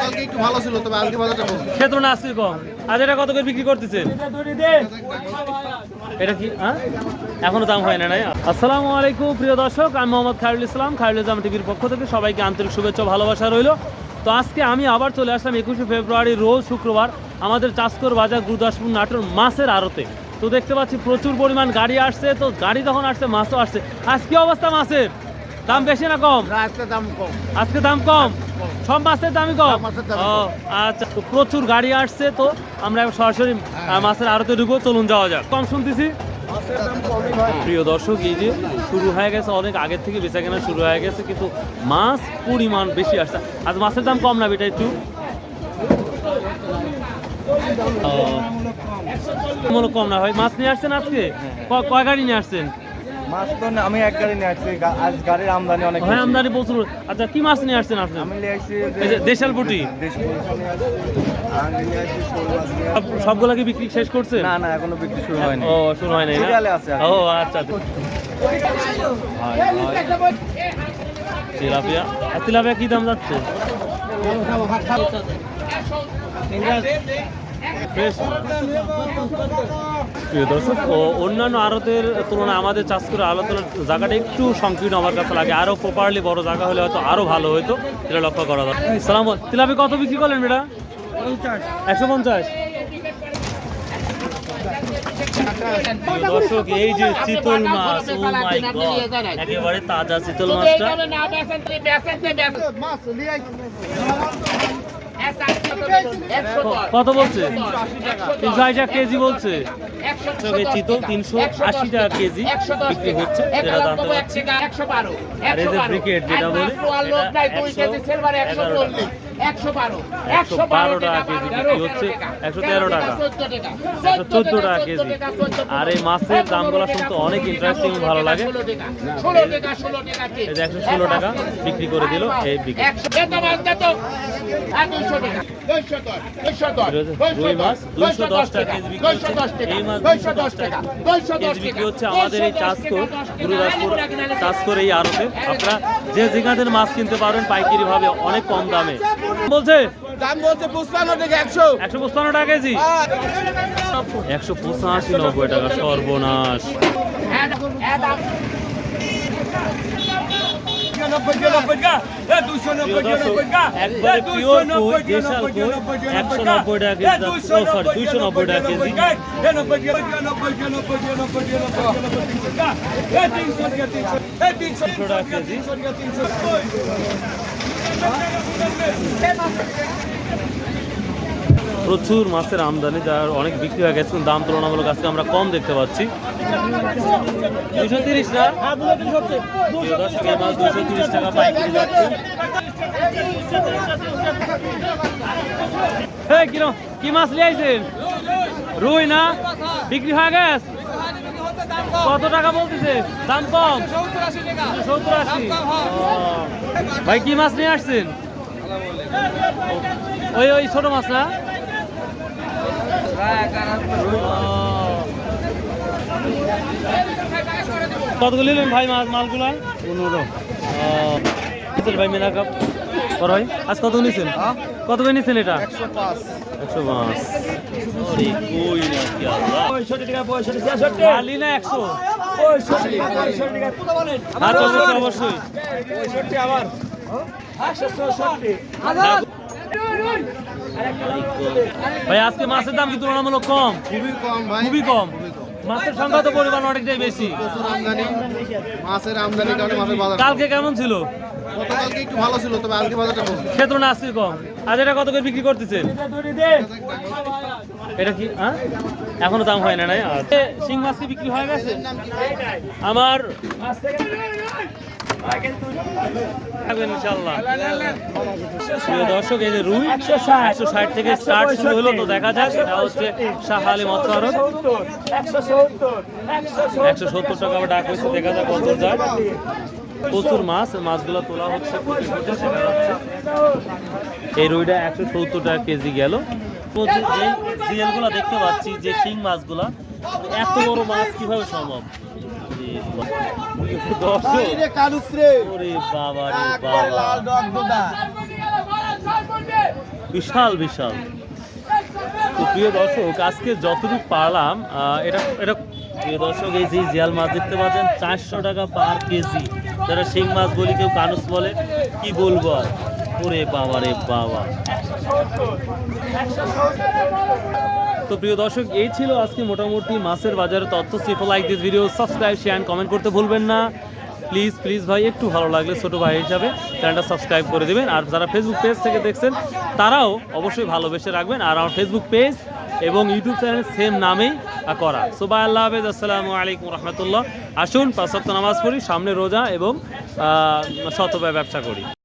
গতকালকে একটু ভালো ছিল, তবে আজকে বাজারটা কম। ক্ষেত্র না আজকে কম। আজ এটা কত করে বিক্রি করতেছেন? এটা কি এখনো দাম হয় না? নাই। আসসালামু আলাইকুম প্রিয় দর্শক, আমি মোহাম্মদ খায়রুল ইসলাম, খায়রুল ইসলাম টিভির পক্ষ থেকে সবাইকে আন্তরিক শুভেচ্ছা ভালোবাসা রইল। তো আজকে আমি আবার চলে আসলাম 21শে ফেব্রুয়ারি রোজ শুক্রবার আমাদের চাষকর বাজার গুরুদাসপুর নাটোর মাছের আড়তে। তো দেখতে পাচ্ছি প্রচুর পরিমাণ গাড়ি আসছে, তো গাড়ি যখন আসছে মাছও আসছে। আজকে অবস্থা মাছের দাম বেশি না কম? আজকে দাম কম। আজকে দাম কম, সব মাছের দামই কম। ও আচ্ছা, তো প্রচুর গাড়ি আসছে, তো আমরা সরাসরি মাছের আড়তে ঢুকবো, চলুন যাওয়া যাক। কম শুনতেছি প্রিয় দর্শক, এই যে শুরু হয়ে গেছে, অনেক আগের থেকে বেচা কেনা শুরু হয়ে গেছে, কিন্তু মাছ পরিমাণ বেশি আসছে। আজ মাছের দাম কম না বেটা? একটু কম না ভাই? মাছ নিয়ে আসছেন আজকে? কয় গাড়ি নিয়ে আসছেন? মাছ তো আমি এক গাড়ি নিয়ে আসছি, আজ গাড়ির আমদানি অনেক। হ্যাঁ, আমদানি প্রচুর। আচ্ছা, কি মাছ নিয়ে আসছেন আপনি? আমি নিয়ে আসছি দেশাল পুঁটি। সবগুলা কি বিক্রি শেষ করছেন? না না, এখনো বিক্রি শুরু হয়নি। ও, শুরু হয় নাই না? ও আচ্ছা। তেলাপিয়া, তেলাপিয়া কি দাম যাচ্ছে? প্রিয় দর্শক, অন্যান্য আড়তের তুলনায় আমাদের চাষ করে আলোচনার জায়গাটা একটু সংকীর্ণ আমার কাছে লাগে। আরো প্রপারলি বড় জায়গা হলে হয়তো আরো ভালো হতো, এটা লক্ষ্য করা যায়। সালাম। তেলাপি কত বিক্রি করলেন বেটা? 150। দর্শক, এই যে চিতল মাছ, ও মাই গড, একেবারে তাজা চিতল মাছটা। কত বলছে? 360 টাকা কেজি বলছে। চিতল 380 টাকা কেজি বিক্রি হচ্ছে, যেটা দাম হচ্ছে। আর এই যে ব্রিকেট যেটা বলে, 112 টাকা কেজি বিক্রি হচ্ছে, 113 টাকা, 114 টাকা কেজি। আর এই মাছের দামগুলো শুনতে অনেক ইন্টারেস্টিং, ভালো লাগে। 116 টাকা বিক্রি করে দিল এই ব্রিকেট। রুই মাছ 210 টাকা কেজি বিক্রি হচ্ছে। এই মাছ 210 টাকা কেজি বিক্রি হচ্ছে আমাদের এই চাষকর গুরুদাসপুর চাষকর এই আড়তে। আপনারা যে যেখানে মাছ কিনতে পারবেন পাইকারি ভাবে অনেক কম দামে। বলছে দাম বলছে 55 টাকা, 155 টাকা কেজি। 185, 90 টাকা, সর্বনাশ। একবারে পিওর কই, দেশাল কই, 190 টাকা কেজি। 290 টাকা কেজি। 300 টাকা কেজি। প্রচুর মাছের আমদানি, যার অনেক বিক্রি হয়ে গেছে, দাম তুলনামূলক আজকে আমরা কম দেখতে পাচ্ছি। 230 না? দর্শক, এই মাছ 230 টাকা পাইকারি যাচ্ছে। কি মাছ নিয়ে আইছেন? রুই না? বিক্রি হয়ে গেছে? কত টাকা বলতেছে? দাম কম? 70-80। ভাই, কি মাছ নিয়ে আসছেন? ওই ছোট মাছ না? কতগুলো নিলেন ভাই মালগুলা? 15। ভাই মেনা কাপ কর ভাই। আজ কত নিয়েছেন? কত করে নিয়েছেন এটা? 105। 105। কই না কি আল্লাহ। 65 টাকা, 65 টাকা। খালি না 100? 65 টাকা। আর অবশ্যই 65 আবার 166। ভাই, আজকে মাছের দাম কি তুলনামূলক কম? খুবই কম ভাই, খুবই কম। মাছের সংখ্যা তো পরিমাণ অনেকটাই বেশি। প্রচুর আমদানি, মাছের আমদানির কারণে মাছের বাজার। কালকে কেমন ছিল? গতকালকে একটু ভালো ছিল, তবে আজকে বাজারটা কম। ক্ষেত্র না আজকে কম। আজ এটা কত করে বিক্রি করতেছেন? এটা কি এখনো দাম হয় না? নাই। শিং মাছ কি বিক্রি হয়ে গেছে? আমার ইনশাআল্লাহ। প্রিয় দর্শক, এই যে রুই 160 থেকে স্টার্ট শুরু হলো, তো দেখা যাক। এটা হচ্ছে শাহ আলী মৎস্য আড়ত। 170 টাকা আবার ডাক হয়েছে, দেখা যাক কত যায়। প্রচুর মাছ, মাছগুলো তোলা হচ্ছে। এই রুইটা 170 টাকা কেজি গেল। যে জিএলগুলো দেখতে পাচ্ছি, যে শিং মাছগুলা, এত বড় মাছ কিভাবে সম্ভব? ওরে বাবা রে বাবা, বিশাল বিশাল। তো প্রিয় দর্শক আজকে যতটুকু পারলাম এটা এটা প্রিয় দর্শক এই যে জিয়াল মাছ দেখতে পাচ্ছেন 400 টাকা পার কেজি। যারা শিং মাছ বলি, কেউ কানুস বলে, কি বলবো আর। ওরে বাবা রে বাবা। তো প্রিয় দর্শক এই ছিল আজকে মোটামুটি মাছের বাজারের তথ্য। সিফ like this video, subscribe, share, comment করতে ভুলবেন না প্লিজ প্লিজ ভাই। একটু ভালো লাগলে ছোটো ভাই হিসাবে চ্যানেলটা সাবস্ক্রাইব করে দেবেন। আর যারা ফেসবুক পেজ থেকে দেখছেন তারাও অবশ্যই ভালোবেসে রাখবেন। আর আমার ফেসবুক পেজ এবং ইউটিউব চ্যানেল সেম নামেই করা। সো বাই, আল্লাহ হাফেজ, আসসালামু আলাইকুম রহমতুল্লাহ। আসুন 5 ওয়াক্ত নামাজ পড়ি, সামনে রোজা এবং শতভাবে ব্যবসা করি।